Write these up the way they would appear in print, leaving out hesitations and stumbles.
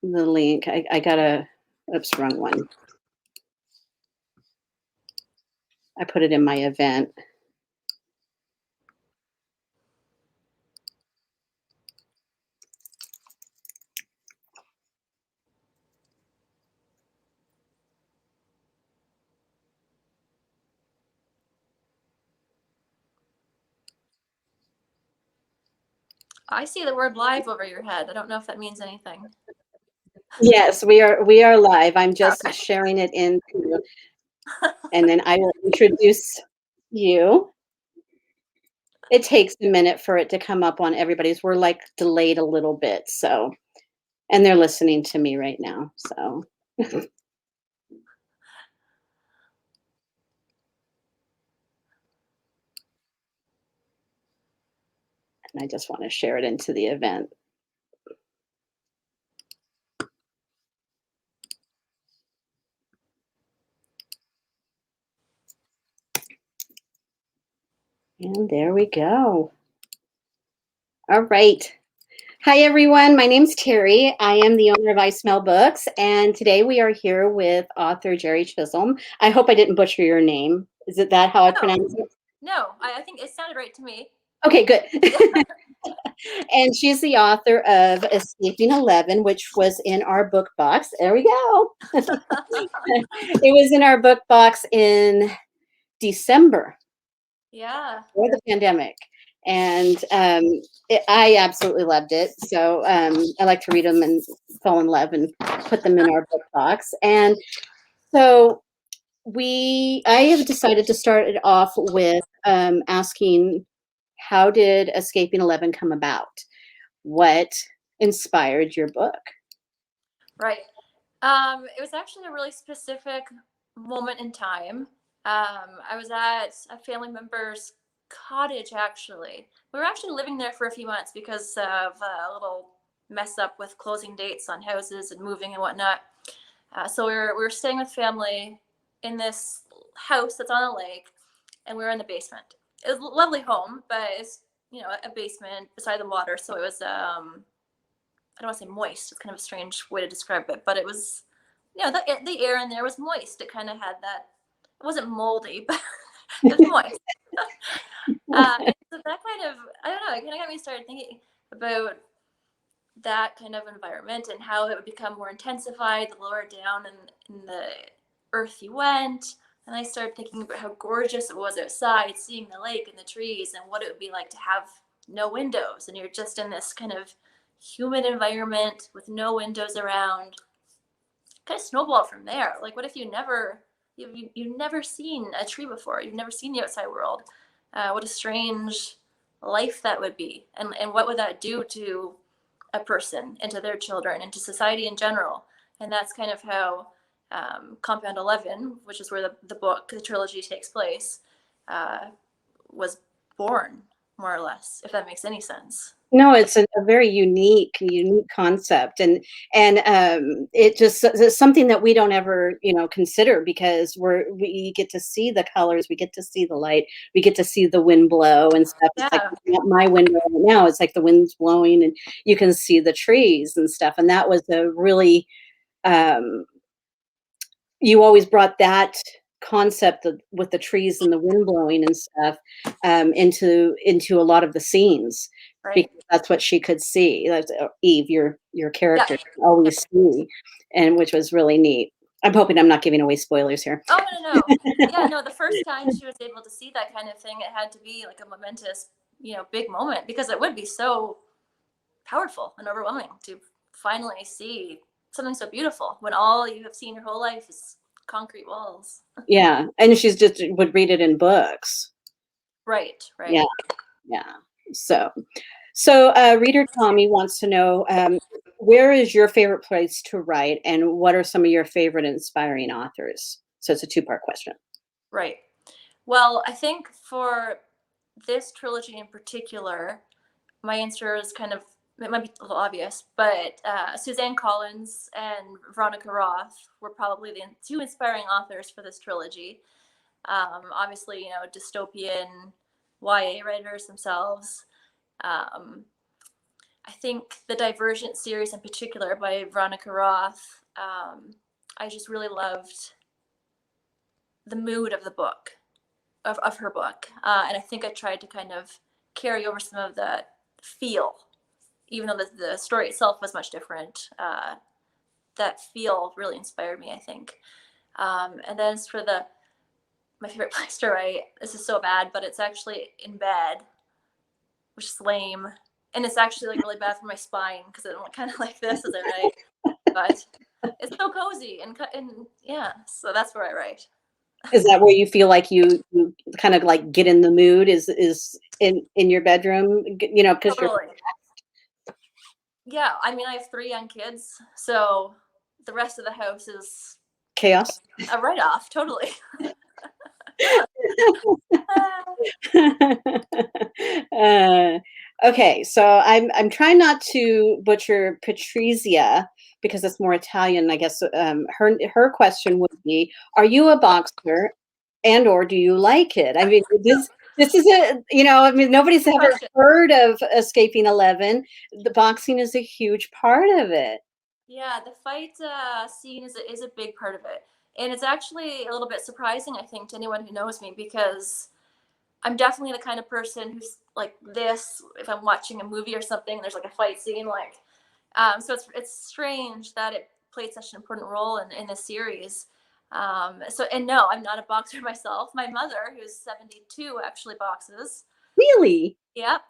the link. I gotta, oops, wrong one. I put it in my event. I see the word live over your head. I don't know if that means anything. Yes, we are live. I'm just Okay. sharing it into, and then I will introduce you. It takes a minute for it to come up on everybody's. We're like delayed a little bit, so, and they're listening to me right now, so. And I just want to share it into the event. And there we go. All right. Hi, everyone. My name's Terry. I am the owner of I Smell Books, and today we are here with author Jerri Chisholm. I hope I didn't butcher your name. Is it that how I pronounce it? No, I think it sounded right to me. Okay, good. And she's the author of Escaping 11, which was in our book box. There we go. It was in our book box in December. Yeah. Before the pandemic. And I absolutely loved it. So I like to read them and fall in love and put them in our book box. And so I have decided to start it off with asking, how did Escaping 11 come about? What inspired your book? Right. It was actually a really specific moment in time. I was at a family member's cottage, actually. We were actually living there for a few months because of a little mess up with closing dates on houses and moving and whatnot. So we were staying with family in this house that's on a lake, and we were in the basement. It was a lovely home, but it's a basement beside the water, so it was I don't want to say moist. It's kind of a strange way to describe it, but it was, the air in there was moist. It kind of had that. It wasn't moldy, but it was moist. And so that kind of, I don't know, it kind of got me started thinking about that kind of environment and how it would become more intensified the lower down in the earth you went. And I started thinking about how gorgeous it was outside, seeing the lake and the trees, and what it would be like to have no windows. And you're just in this kind of humid environment with no windows around. Kind of snowballed from there. Like, what if you've never seen a tree before? You've never seen the outside world. What a strange life that would be. And what would that do to a person and to their children and to society in general? And that's kind of how Compound 11, which is where the trilogy takes place, was born, more or less, if that makes any sense. No, it's a very unique concept, and it just it's something that we don't ever consider, because we get to see the colors, we get to see the light, we get to see the wind blow and stuff. It's like Yeah. my window right now. It's like the wind's blowing, and you can see the trees and stuff. And that was a really you always brought that concept with the trees and the wind blowing and stuff into a lot of the scenes, Right. because that's what she could see. That's Eve, your character, Yeah. could always see, and which was really neat. I'm hoping I'm not giving away spoilers here. Oh, no. Yeah, no, the first time she was able to see that kind of thing, it had to be like a momentous, big moment, because it would be so powerful and overwhelming to finally see something so beautiful when all you have seen your whole life is concrete walls. Yeah, and she's just would read it in books. Right. Yeah, yeah. So, reader Tommy wants to know, where is your favorite place to write, and what are some of your favorite inspiring authors? So it's a two-part question. Right. Well, I think for this trilogy in particular, my answer is it might be a little obvious, but Suzanne Collins and Veronica Roth were probably the two inspiring authors for this trilogy. Obviously, dystopian YA writers themselves. I think the Divergent series in particular by Veronica Roth, I just really loved the mood of the book, of her book. And I think I tried to kind of carry over some of that feel, even though the story itself was much different. That feel really inspired me, I think. And then as for my favorite place to write, this is so bad, but it's actually in bed, which is lame. And it's actually like really bad for my spine because I'm kind of like this as I write. But it's so cozy and yeah, so that's where I write. Is that where you feel like you kind of like get in the mood? Is in your bedroom? You know, because you're Totally. Yeah, I mean, I have 3 young kids, so the rest of the house is chaos. a write-off. Totally. uh, okay, so I'm trying not to butcher Patrizia because it's more Italian, I guess. Her question would be: Are you a boxer, and or do you like it? I mean, this is a I mean, nobody's Good ever question. heard of Escaping 11. The boxing is a huge part of it. Yeah, the fight scene is a big part of it, and it's actually a little bit surprising, I think, to anyone who knows me because I'm definitely the kind of person who's like this. If I'm watching a movie or something, and there's like a fight scene, like so it's strange that it played such an important role in this series. So and no, I'm not a boxer myself. My mother, who's 72, actually boxes. Really? Yep.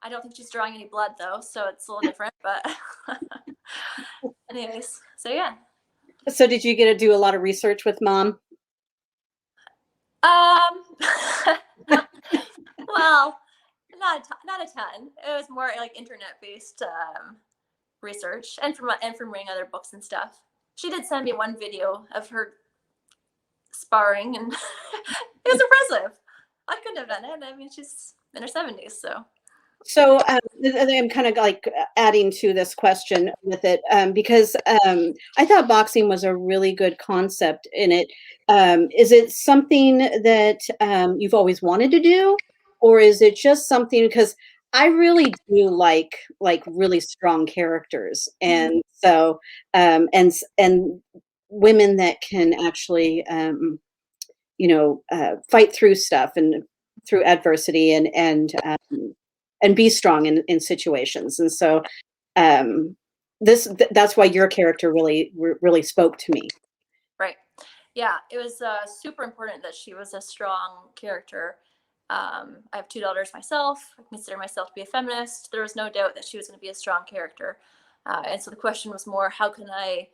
I don't think she's drawing any blood though, so it's a little different. But anyways, so yeah. So did you get to do a lot of research with mom? Um, well, not a ton. It was more like internet based research and from reading other books and stuff. She did send me one video of her sparring, and it was impressive. I couldn't have done it. I mean, she's in her 70s, so. So I'm kind of like adding to this question with it because I thought boxing was a really good concept in it. Is it something that you've always wanted to do, or is it just something because I really do like really strong characters, Mhm. and so and women that can actually fight through stuff and through adversity and be strong in situations. And so that's why your character really spoke to me. Right. Yeah, it was super important that she was a strong character. I have 2 daughters myself. I consider myself to be a feminist. There was no doubt that she was going to be a strong character. And so the question was more, how can I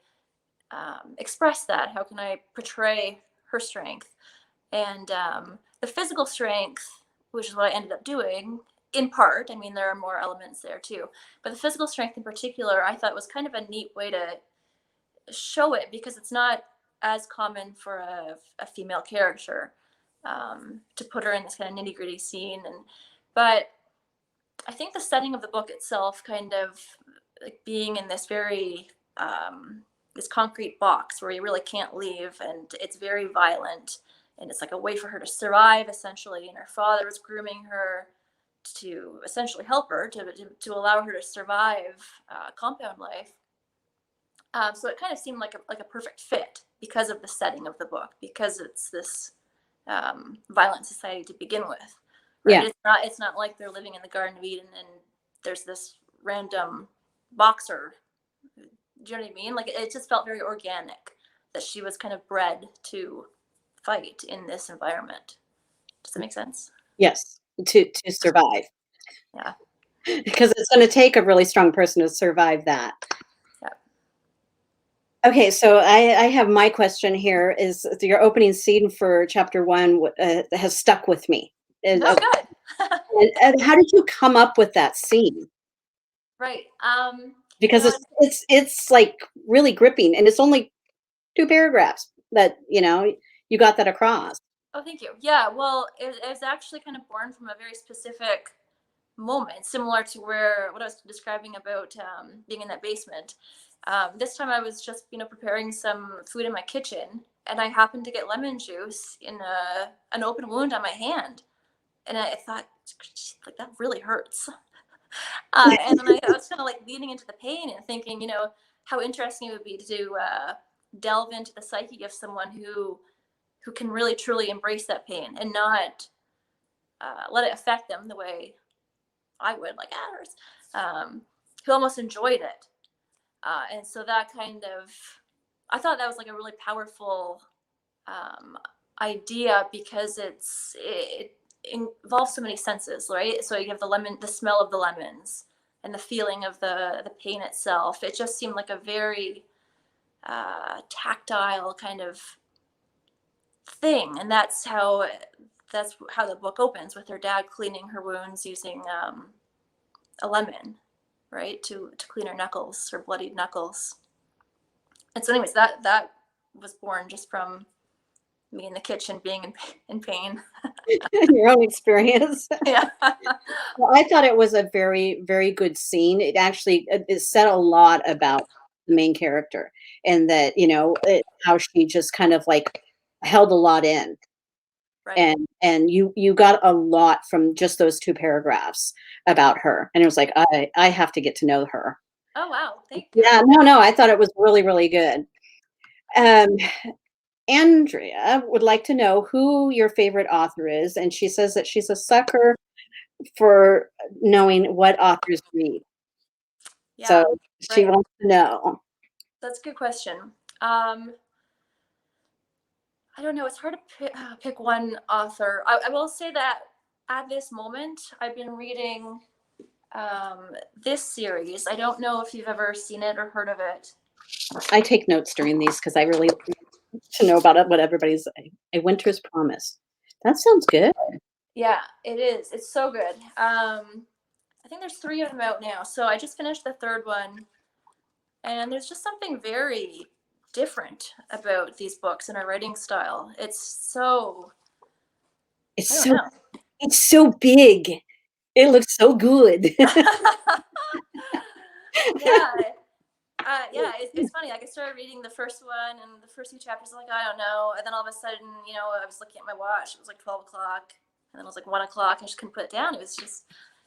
express that? How can I portray her strength? And the physical strength, which is what I ended up doing in part. I mean, there are more elements there too. But the physical strength in particular, I thought was kind of a neat way to show it because it's not as common for a female character to put her in this kind of nitty gritty scene. But I think the setting of the book itself, kind of like being in this very this concrete box where you really can't leave, and it's very violent, and it's like a way for her to survive essentially. And her father was grooming her to essentially help her to allow her to survive compound life. So it kind of seemed like a perfect fit because of the setting of the book, because it's this violent society to begin with, right? Yeah. It's not like they're living in the Garden of Eden and there's this random boxer. Do you know what I mean? Like it just felt very organic that she was kind of bred to fight in this environment. Does that make sense? Yes. To survive. Yeah. Because it's going to take a really strong person to survive that. Yeah. Okay, so I have my question here is your opening scene for chapter 1 has stuck with me. No, good. And how did you come up with that scene? Right. Because it's like really gripping, and it's only 2 paragraphs that, you got that across. Oh, thank you. Yeah. Well, it was actually kind of born from a very specific moment, similar to where what I was describing about being in that basement. This time I was just, preparing some food in my kitchen, and I happened to get lemon juice in an open wound on my hand, and I thought, like that really hurts. And then I was kind of like leaning into the pain and thinking, how interesting it would be to delve into the psyche of someone who can really truly embrace that pain and not let it affect them the way I would, like others, who almost enjoyed it. And so that kind of, I thought that was like a really powerful um, idea because it involves so many senses, right? So you have the smell of the lemons, and the feeling of the pain itself. It just seemed like a very tactile kind of thing, and that's how the book opens with her dad cleaning her wounds using a lemon, right, to clean her knuckles, her bloodied knuckles. And so, anyways, that was born just from me in the kitchen being in pain. Your own experience. Yeah. Well, I thought it was a very, very good scene. It actually it said a lot about the main character, and that how she just kind of like held a lot in, Right. and you got a lot from just those 2 paragraphs about her, and it was like I have to get to know her. Oh wow, thank you. Yeah, no, I thought it was really, really good. Um, Andrea would like to know who your favorite author is, and she says that she's a sucker for knowing what authors read. So Yeah, she right. wants to know. That's a good question. um I don't know, it's hard to pick one author. I will say that at this moment I've been reading this series. I don't know if you've ever seen it or heard of it. I take notes during these because I really like to know about it, what everybody's a winter's promise. That sounds good. Yeah, it is. It's so good. I think there's 3 of them out now. So I just finished the third one, and there's just something very different about these books and our writing style. It's so, I It's don't so know. it's so big. It looks so good. Yeah. Yeah, it's funny. Like I started reading the first one, and the first 2 chapters, like I don't know, and then all of a sudden, I was looking at my watch. It was like 12 o'clock, and then it was like 1 o'clock. I just couldn't put it down. It was just,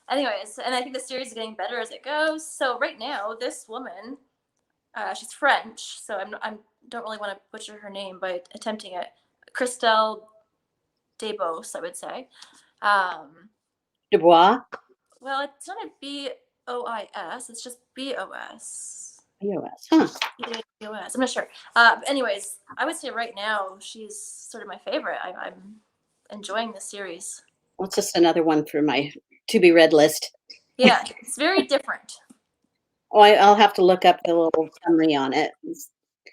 anyways. And I think the series is getting better as it goes. So right now, this woman, she's French, so I'm don't really want to butcher her name by attempting it. Christelle Desbos, I would say. Um, Dubois? well, it's not a Bois. It's just Bos. POS, huh? I'm not sure. Anyways, I would say right now she's sort of my favorite. I'm enjoying the series. Well, it's just another one for my to be read list. Yeah, it's very different. Oh, I'll have to look up the little summary on it.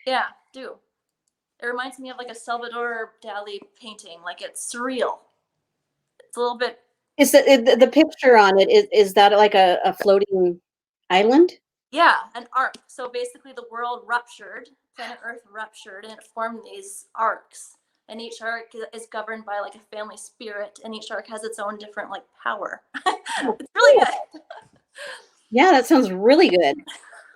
Yeah, do. It reminds me of like a Salvador Dali painting. Like it's surreal. It's a little bit. Is the picture on it, is that like a floating island? Yeah, an arc. So basically, the world ruptured, planet Earth ruptured, and it formed these arcs. And each arc is governed by like a family spirit, and each arc has its own different like power. Oh, It's really cool. good. Yeah, that sounds really good.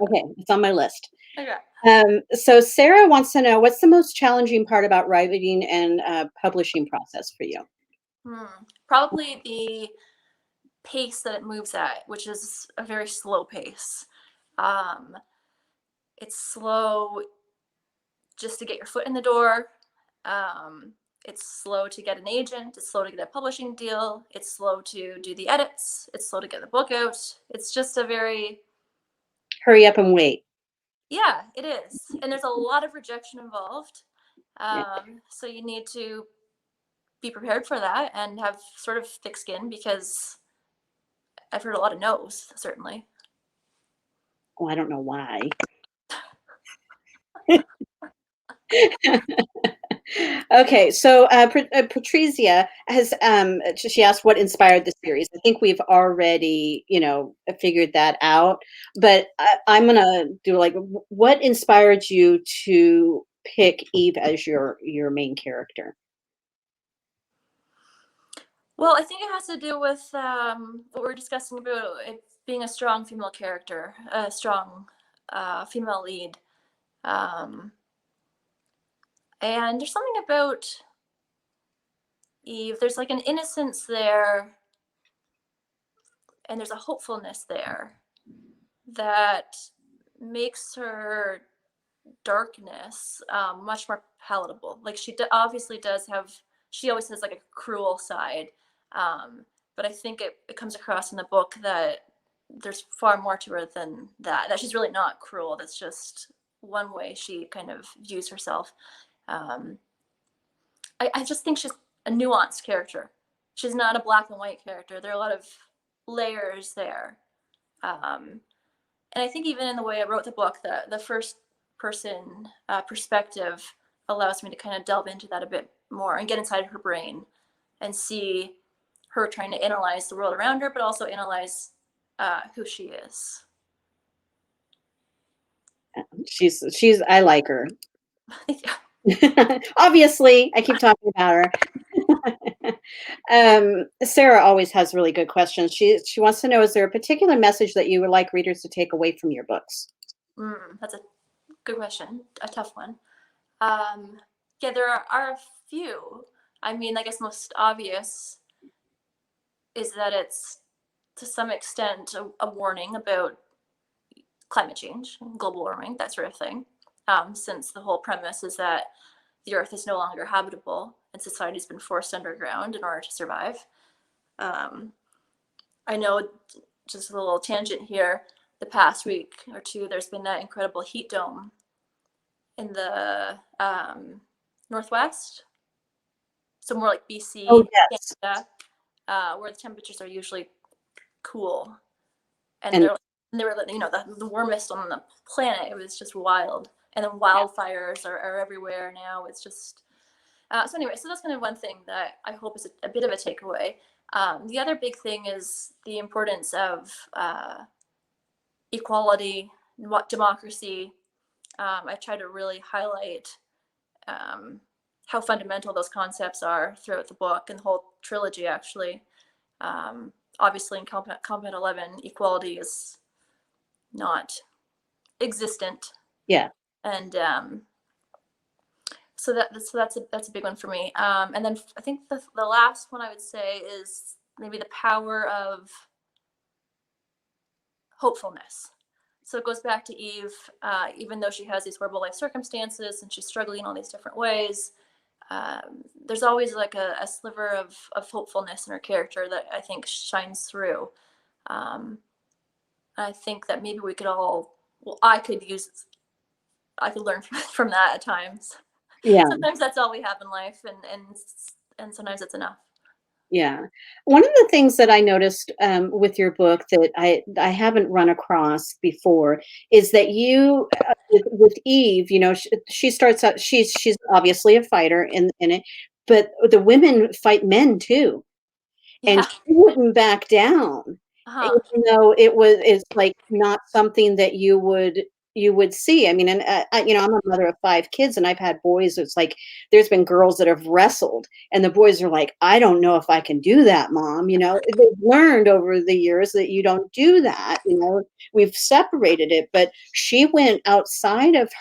Okay, it's on my list. Okay. So Sarah wants to know what's the most challenging part about writing and publishing process for you? Probably the pace that it moves at, which is a very slow pace. Um, it's slow just to get your foot in the door. Um, it's slow to get an agent. It's slow to get a publishing deal. It's slow to do the edits. It's slow to get the book out. It's just a very, Hurry up and wait. yeah, it is. And there's a lot of rejection involved. Yeah. So you need to be prepared for that and have sort of thick skin because I've heard a lot of no's, certainly. Oh, I don't know why. Okay, so Patrizia has she asked what inspired the series. I think we've already figured that out, but I'm gonna do like what inspired you to pick Eve as your main character? Well, I think it has to do with what we're discussing about it being a strong female character, a strong female lead. Um, and there's something about Eve, there's like an innocence there. and there's a hopefulness there that makes her darkness much more palatable. Like she obviously does have, she always has like a cruel side, but I think it comes across in the book that there's far more to her than that. That she's really not cruel. That's just one way she kind of views herself. Um, I just think she's a nuanced character. She's not a black and white character. There are a lot of layers there. Um, and I think even in the way I wrote the book, the first person perspective allows me to kind of delve into that a bit more and get inside her brain and see her trying to analyze the world around her, but also analyze who she is. I like her. Yeah. Obviously, I keep talking about her. Sarah always has really good questions. She wants to know, is there a particular message that you would like readers to take away from your books? That's a good question. A tough one. Yeah, there are a few. I mean, I guess most obvious is that it's to some extent a warning about climate change, global warming, that sort of thing. Since the whole premise is that the Earth is no longer habitable and society's been forced underground in order to survive. I know, just a little tangent here, the past week or two, there's been that incredible heat dome in the Northwest. So more like Oh, BC, yes. Canada, where the temperatures are usually cool. And And they were, you know, the warmest on the planet. It was just wild. And then wildfires are everywhere now. It's just, so anyway, so that's kind of one thing that I hope is a bit of a takeaway. The other big thing is the importance of equality, democracy. I try to really highlight how fundamental those concepts are throughout the book and the whole trilogy, actually. Obviously, in Combat 11, equality is not existent, yeah. and so that's a big one for me. And then I think the last one I would say is maybe the power of hopefulness. So it goes back to Eve. Even though she has these horrible life circumstances and she's struggling in all these different ways, there's always like a sliver of hopefulness in her character that I think shines through. I think that maybe we could all, well, I could learn from that at times. Yeah. Sometimes that's all we have in life, and sometimes it's enough. Yeah. One of the things that I noticed with your book that I haven't run across before is that you, with Eve, you know, she starts out, she's obviously a fighter in it, but the women fight men too. And Yeah. she wouldn't back down, Uh-huh. even though it's like not something that you would see. I mean, and you know, I'm a mother of 5 kids, and I've had boys. It's like there's been girls that have wrestled, and the boys are like, "I don't know if I can do that, mom." You know, they've learned over the years that you don't do that. You know, we've separated it, but she went outside of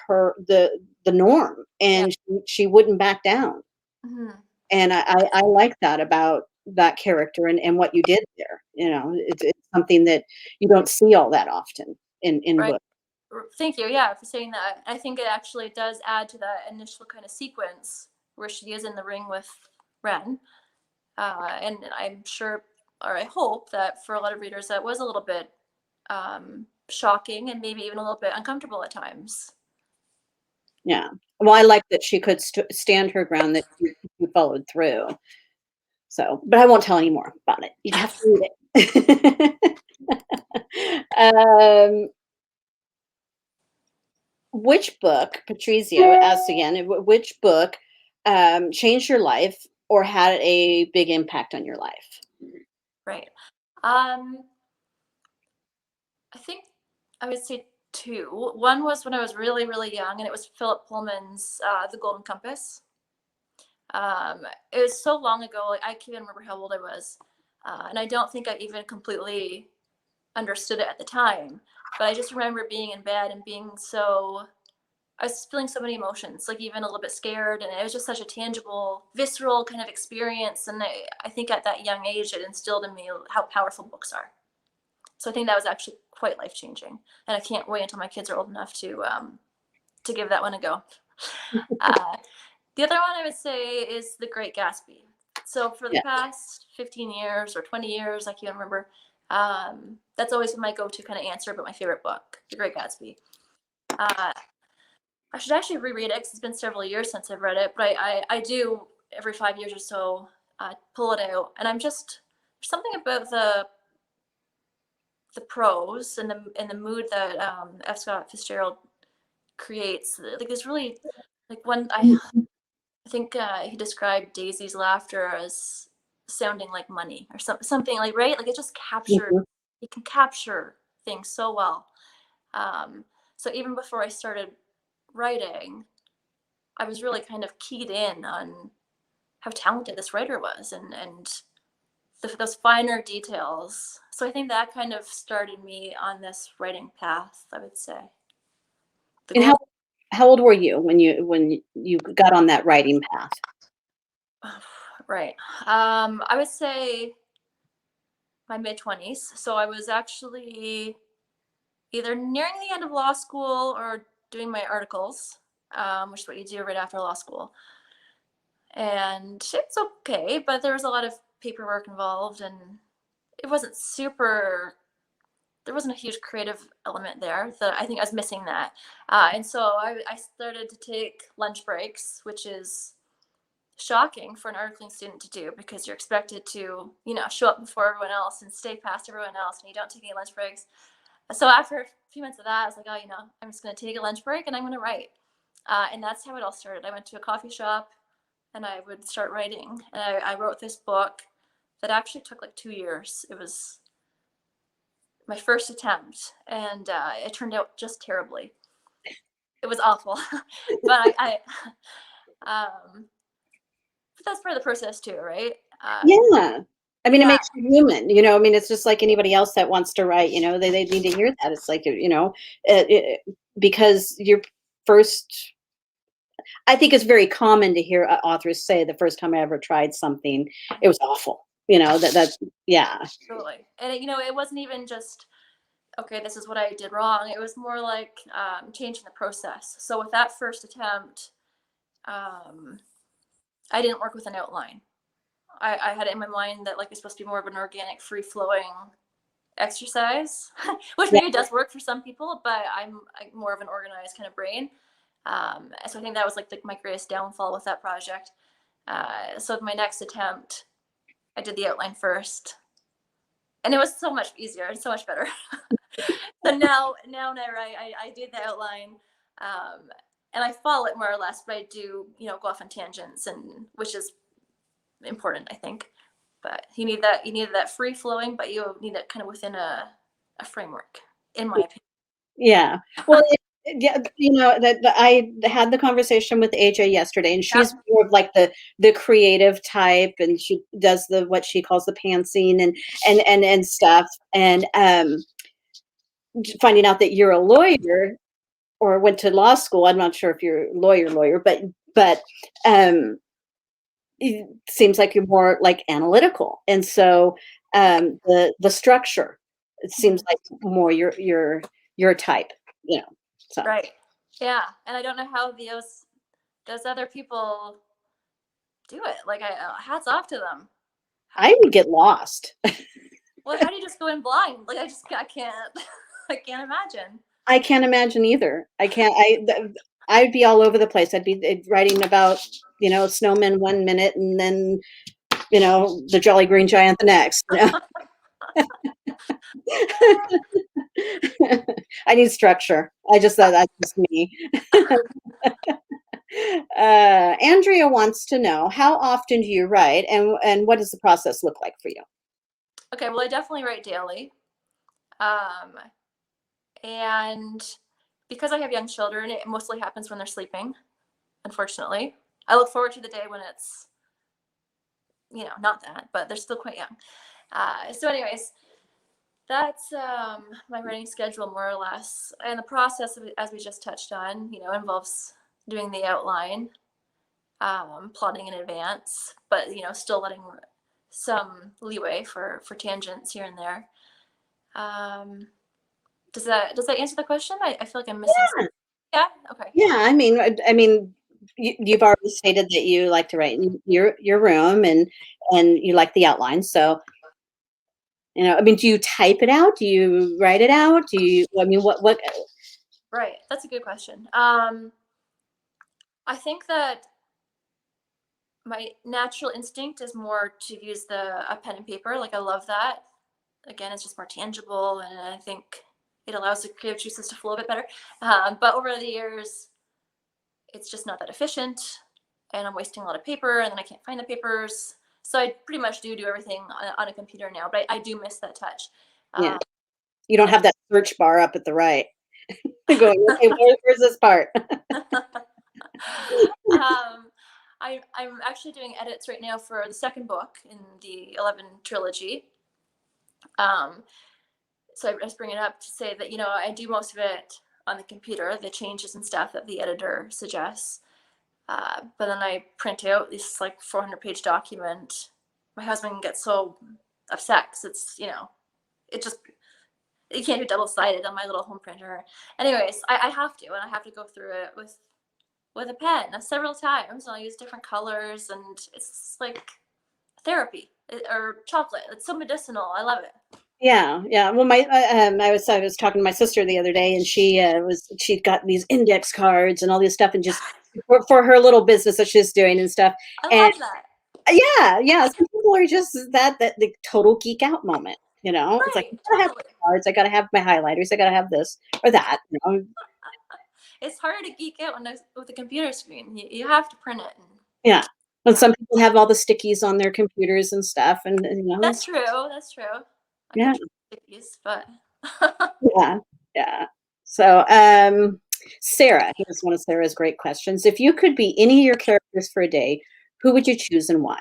the norm, Yeah. and she wouldn't back down. Hmm. And I like that about that character and what you did there. You know, it's something that you don't see all that often in Right. books. Thank you. Yeah, for saying that. I think it actually does add to that initial kind of sequence where she is in the ring with Ren. And I'm sure, or I hope that for a lot of readers, that was a little bit shocking and maybe even a little bit uncomfortable at times. Yeah. Well, I like that she could stand her ground, that you followed through. So, but I won't tell any more about it. You'd have to read it. Which book, Patrizio asks again, which book changed your life or had a big impact on your life? Right. I think I would say two. One was when I was really, really young, and it was Philip Pullman's The Golden Compass. It was so long ago, like, I can't even remember how old I was. And I don't think I even completely understood it at the time. But I just remember being in bed and being so, I was feeling so many emotions, like even a little bit scared. And it was just such a tangible, visceral kind of experience. And I think at that young age, it instilled in me how powerful books are. So I think that was actually quite life changing, and I can't wait until my kids are old enough to give that one a go. Uh, the other one I would say is The Great Gatsby. So for the Yeah. past 15 years or 20 years, I can't remember. That's always been my go-to kind of answer about my favorite book, The Great Gatsby. Uh, I should actually reread it because it's been several years since I've read it, but I do every 5 years or so pull it out, and I'm just there's something about the prose and the mood that F. Scott Fitzgerald creates. Like there's really like one I think he described Daisy's laughter as sounding like money or something like right. Like it just captured. Mhm. He can capture things so well. Um, so even before I started writing, I was really kind of keyed in on how talented this writer was and those finer details. So I think that kind of started me on this writing path, I would say. The And goal, how old were you when you got on that writing path? right. I would say my mid 20s. So I was actually either nearing the end of law school or doing my articles, which is what you do right after law school. And it's okay, but there was a lot of paperwork involved and it wasn't super there wasn't a huge creative element there that I think I was missing that. And so I started to take lunch breaks, which is shocking for an articling student to do because you're expected to, show up before everyone else and stay past everyone else and you don't take any lunch breaks. So after a few months of that, I was like, oh, I'm just going to take a lunch break and I'm going to write. And that's how it all started. I went to a coffee shop and I would start writing. And I wrote this book that actually took like 2 years. It was my first attempt, and it turned out just terribly. It was awful, but um, but that's part of the process too, right? Yeah. I mean, it Yeah, makes you human, I mean, it's just like anybody else that wants to write, they need to hear that. It's like, because your first I think it's very common to hear authors say the first time I ever tried something, it was awful. Yeah. totally. And it wasn't even just okay. This is what I did wrong. It was more like changing the process. So with that first attempt, um, I didn't work with an outline. I had it in my mind that like it's supposed to be more of an organic, free flowing exercise, which Yeah. maybe does work for some people, but I'm more of an organized kind of brain. So I think that was like my greatest downfall with that project. So with my next attempt, I did the outline first, and it was so much easier and so much better. So now when I write, I did the outline, um, and I follow it more or less, but I do go off on tangents, and which is important, I think. But you need that free flowing, but you need it kind of within a framework, in my opinion. Yeah. Well, yeah, that I had the conversation with AJ yesterday, and Yep. she's more of like the creative type, and she does the what she calls the pantsing and stuff. And finding out that you're a lawyer or went to law school, I'm not sure if you're a lawyer, but um, it seems like you're more like analytical, and so the structure it seems Mhm. like more your type, so. Right. Yeah, and I don't know how those other people do it. Like, hats off to them. I would get lost. Well, how do you just go in blind? Like, I can't, I can't imagine. I can't imagine either. I can't. I'd be all over the place. I'd be writing about snowmen one minute, and then the Jolly Green Giant the next. I need structure. I just thought that's just me. Andrea wants to know, how often do you write, and what does the process look like for you? Okay, well, I definitely write daily. Um, and because I have young children, it mostly happens when they're sleeping, unfortunately. I look forward to the day when it's, not that, but they're still quite young. So anyways, that's my writing schedule more or less. And the process, as we just touched on, involves doing the outline, plotting in advance, but still letting some leeway for tangents here and there. Um, does that answer the question? I feel like I'm missing something. Yeah. Okay. Yeah, I mean, you've already stated that you like to write in your room and you like the outline. So, I mean, do you type it out? Do you write it out? Do you? I mean, what? Right. That's a good question. I think that my natural instinct is more to use the a pen and paper. Like I love that. Again, it's just more tangible, and I think it allows the creative juices to flow a bit better. But over the years, it's just not that efficient, and I'm wasting a lot of paper, and then I can't find the papers. So I pretty much do everything on a computer now, but I do miss that touch. Yeah, Um, you don't and have that search bar up at the right. Going, okay, where's this part? I'm actually doing edits right now for the second book in the 11 trilogy. Um, so I just bring it up to say that I do most of it on the computer, the changes and stuff that the editor suggests. But then I print out this like 400-page document. My husband gets so upset because it just you can't do double-sided on my little home printer. Anyways, I have to, and I have to go through it with a pen several times, and I'll use different colors, and it's like therapy or chocolate. It's so medicinal. I love it. Yeah, yeah. Well, I was talking to my sister the other day, and she'd got these index cards and all this stuff, and just for her little business that she's doing and stuff. I And love that. yeah, yeah. Some people are just that the total geek out moment. It's like Right, I gotta have totally. cards, I gotta have my highlighters, I gotta have this or that. It's harder to geek out with a computer screen. You have to print it. Yeah. But Yeah, some people have all the stickies on their computers and stuff, and that's true. That's true. I yeah, can't try stickies, but yeah, yeah. So, Sarah, here's one of Sarah's great questions. If you could be any of your characters for a day, who would you choose and why?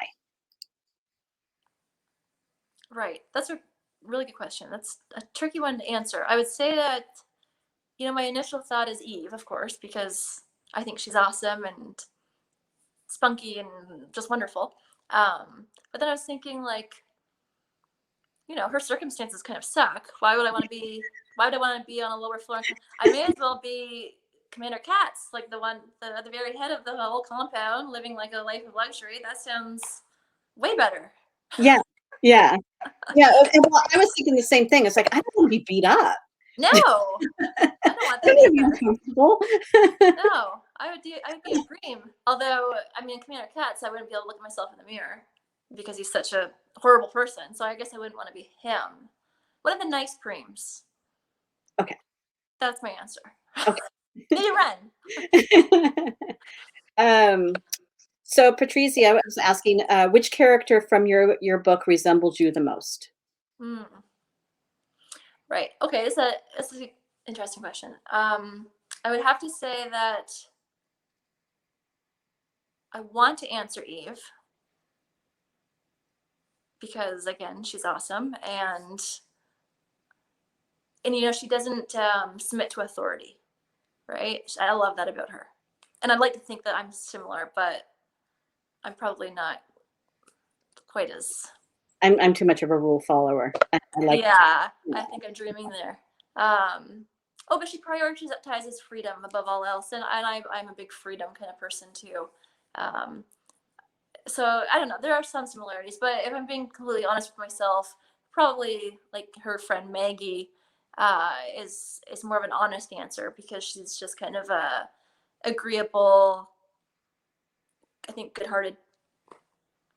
right. That's a really good question. That's a tricky one to answer. I would say that my initial thought is Eve, of course, because I think she's awesome and spunky and just wonderful. But then I was thinking, like, her circumstances kind of suck. Why would I want to be on a lower floor? I may as well be Commander Katz, like the very head of the whole compound, living like a life of luxury. That sounds way better. Yeah, yeah, yeah. And well, I was thinking the same thing. It's like I don't want to be beat up. No, I I don't want that want to be either. uncomfortable. No, I would be a dream. Although, I mean, Commander Katz, I wouldn't be able to look at myself in the mirror because he's such a horrible person. So I guess I wouldn't want to be him. What are the nice preems? Okay, That's my answer. okay. Maybe Ren. um, so Patrizia, I was asking, which character from your book resembles you the most? Hmm. Right. Okay. This is an interesting question. I would have to say that I want to answer Eve because again, she's awesome, and she doesn't submit to authority. Right. I love that about her, and I'd like to think that I'm similar, but I'm probably not quite as. I'm too much of a rule follower. I like, Yeah, I think I'm dreaming there. But she prioritizes freedom above all else, and I'm a big freedom kind of person too. Um, so I don't know. There are some similarities, but if I'm being completely honest with myself, probably like her friend Maggie is more of an honest answer because she's just kind of a agreeable, I think, good-hearted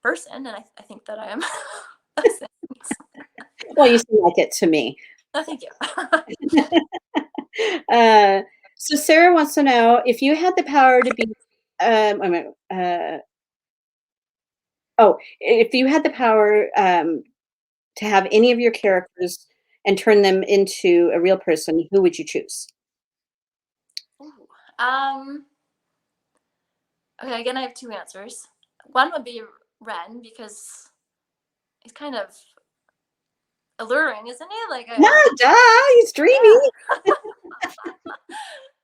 person, and I think that I am. Those things. well, you seem like it to me. Oh, thank you. Uh, so Sarah wants to know if you had the power to be, wait a minute, if you had the power to have any of your characters and turn them into a real person, who would you choose? Ooh. Um, okay, again, I have two answers. One would be Ren because he's kind of alluring, isn't he? Like No, duh, he's dreamy. yeah.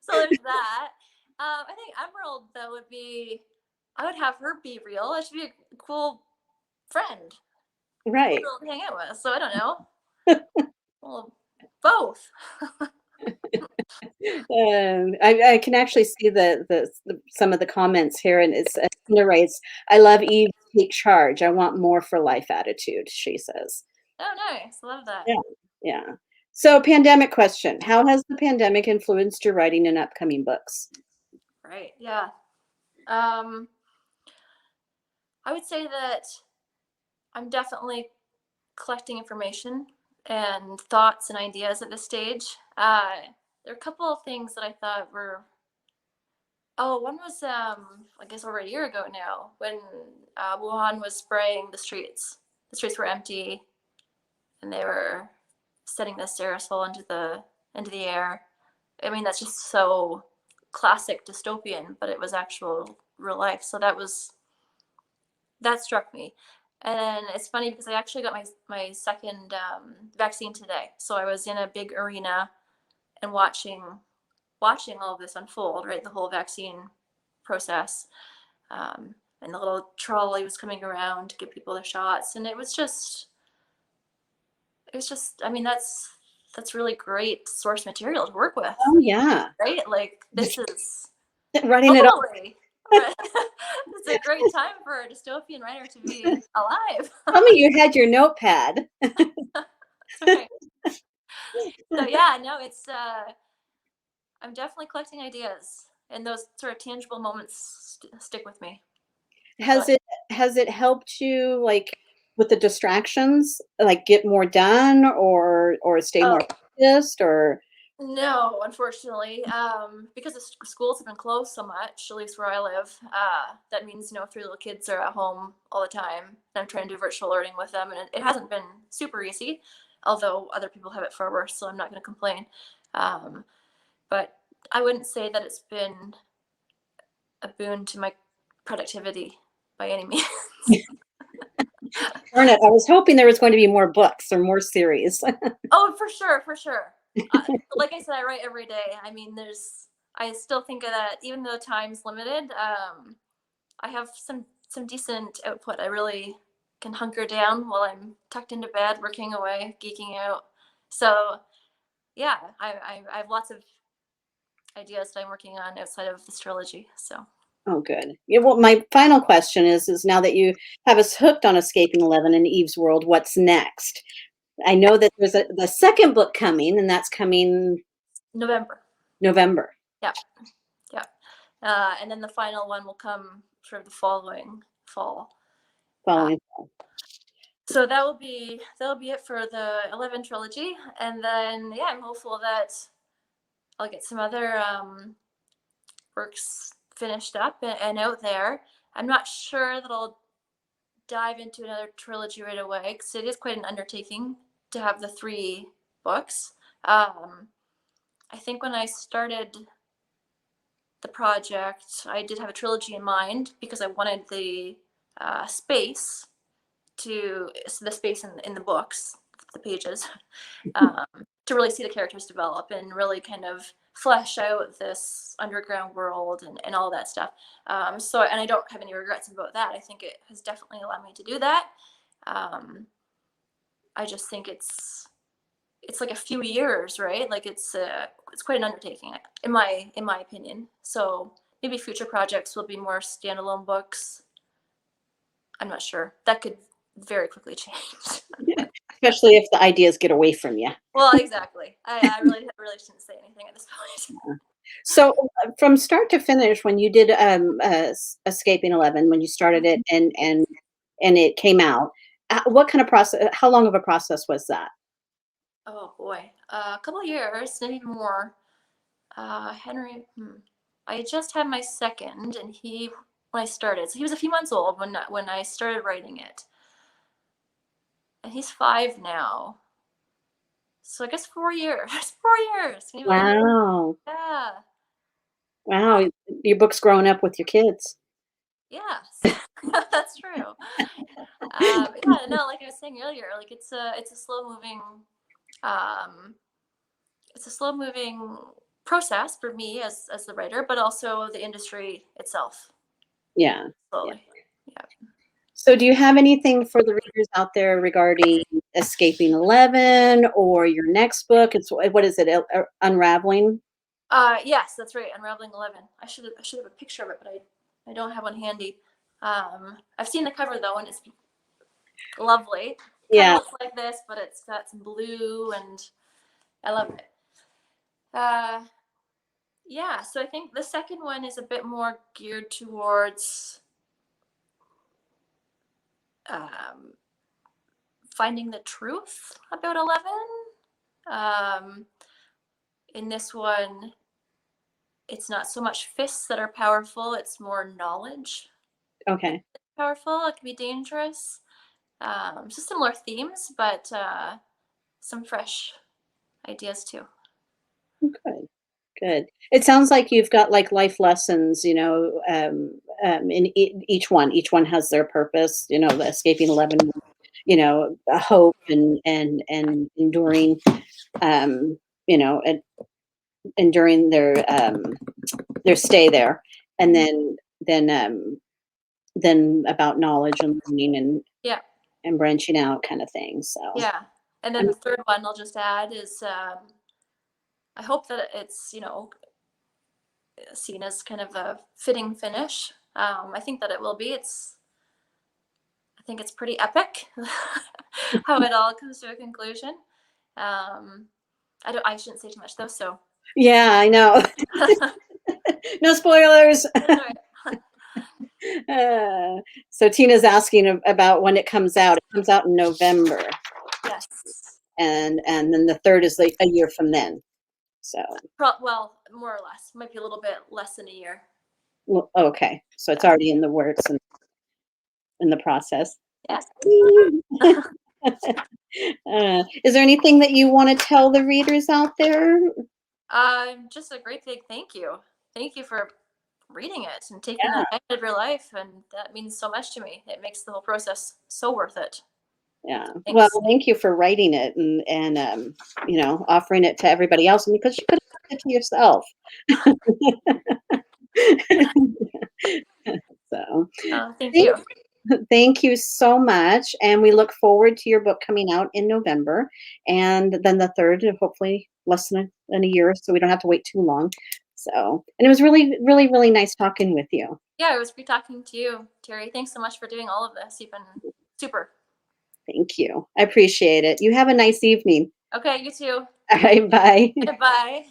So there's that. I think Emerald though would be. I would have her be real. It should be a cool friend, cool Right. girl to hang out with. So I don't know. Well, Both. I can actually see the some of the comments here, and it's Tina writes, "I love Eve take charge. I want more for life attitude." She says, Oh, nice. Love that. "Yeah, yeah." So, pandemic question: how has the pandemic influenced your writing in upcoming books? Right. Yeah. Um, I would say that I'm definitely collecting information and thoughts and ideas at this stage. There are a couple of things that I thought were. Oh, one was I guess over a year ago now when Wuhan was spraying the streets. The streets were empty, and they were setting this aerosol into the air. I mean, that's just so classic dystopian, but it was actual real life. So that struck me. And then it's funny because I actually got my second vaccine today. So I was in a big arena and watching all of this unfold, right? The whole vaccine process. And the little trolley was coming around to give people their shots, and it was just. I mean, that's really great source material to work with, Oh, yeah. right? Like this is Writing it all. totally. It's a great time for a dystopian writer to be alive. Tell me you had your notepad. That's right. So yeah, no, it's I'm definitely collecting ideas, and those sort of tangible moments stick with me. Has But it helped you, like, with the distractions, like, get more done or stay oh more focused or no, unfortunately, because the schools have been closed so much, at least where I live, that means three little kids are at home all the time. And I'm trying to do virtual learning with them, and it hasn't been super easy. Although other people have it far worse, so I'm not going to complain. Um, but I wouldn't say that it's been a boon to my productivity by any means. darn it, I was hoping there was going to be more books or more series. Oh, for sure, for sure. Like I said, I write every day. I mean, I still think of that, even though time's limited. I have some decent output. I really can hunker down while I'm tucked into bed, working away, geeking out. So yeah, I have lots of ideas that I'm working on outside of this trilogy. So Oh, good. Yeah, well, my final question is now that you have us hooked on Escaping 11 and Eve's World, what's next? I know that there's the second book coming, and that's coming November, November, yeah, yeah, and then the final one will come sort of the following fall. Uh, following. so that will be it for the 11 trilogy, and then yeah, I'm hopeful that I'll get some other works finished up and out there. I'm not sure that I'll dive into another trilogy right away because it is quite an undertaking to have the three books. I think when I started the project, I did have a trilogy in mind because I wanted the space the space in the books, the pages, um, to really see the characters develop and really kind of flesh out this underground world and all that stuff. And I don't have any regrets about that. I think it has definitely allowed me to do that. Um, I just think it's like a few years, right? Like it's quite an undertaking in my opinion. So maybe future projects will be more standalone books. I'm not sure. That could very quickly change. Especially if the ideas get away from you. Well, exactly. I really shouldn't say anything at this point. So, from start to finish, when you did Escaping 11, when you started it and it came out, what kind of process? How long of a process was that? Oh boy, a couple of years, maybe more. Henry, I just had my second, and when I started, so he was a few months old when I started writing it, and he's 5 now. So I guess 4 years. 4 years. Can you believe it? Wow, Yeah. Yeah. wow, your book's growing up with your kids. Yes. That's true. Yeah. No, like I was saying earlier, like um, it's a slow moving process for me as the writer, but also the industry itself. Yeah, yeah. Slowly. Yeah. So do you have anything for the readers out there regarding Escaping 11 or your next book? It's what is it? Unraveling? Yes, that's right. Unraveling 11. I should have a picture of it, but I don't have one handy. I've seen the cover though, and it's lovely. Kind of Yeah. looks like this, but it's got some blue, and I love it. Uh, yeah, so I think the second one is a bit more geared towards um, finding the truth about 11. Um, in this one, it's not so much fists that are powerful, it's more knowledge Okay. powerful. It can be dangerous. So similar themes, but some fresh ideas too. Good. Good. It sounds like you've got like life lessons, in each one. Each one has their purpose. The Escaping 11, a hope and enduring, um, and enduring their stay there, and Mhm. then about knowledge and learning Yeah, and branching out kind of thing. So, yeah. And then I'm, the third one I'll just add is I hope that it's seen as kind of a fitting finish. I think that it will be. I think it's pretty epic how it all comes to a conclusion. Um, I shouldn't say too much though. So yeah, I know. No spoilers. that's all right. Uh, so Tina's asking about when it comes out. It comes out in November, Yes. and then the third is like a year from then. So, Well, more or less. Might be a little bit less than a year. well, okay, so it's Yeah. already in the works and in the process. Yes. Is there anything that you want to tell the readers out there? Just a great big thank you. Thank you for reading it and taking Yeah, that time out of your life, and that means so much to me. It makes the whole process so worth it. yeah. Well, Thanks. thank you for writing it and offering it to everybody else because you could have kept it to yourself. So, Thank thank you. thank you so much, and we look forward to your book coming out in November, and then the third, hopefully less than a year, so we don't have to wait too long. So, and it was really, really, really nice talking with you. Yeah, it was great talking to you, Terry. Thanks so much for doing all of this. You've been super. Thank you. I appreciate it. You have a nice evening. Okay, you too. All right, bye. Bye.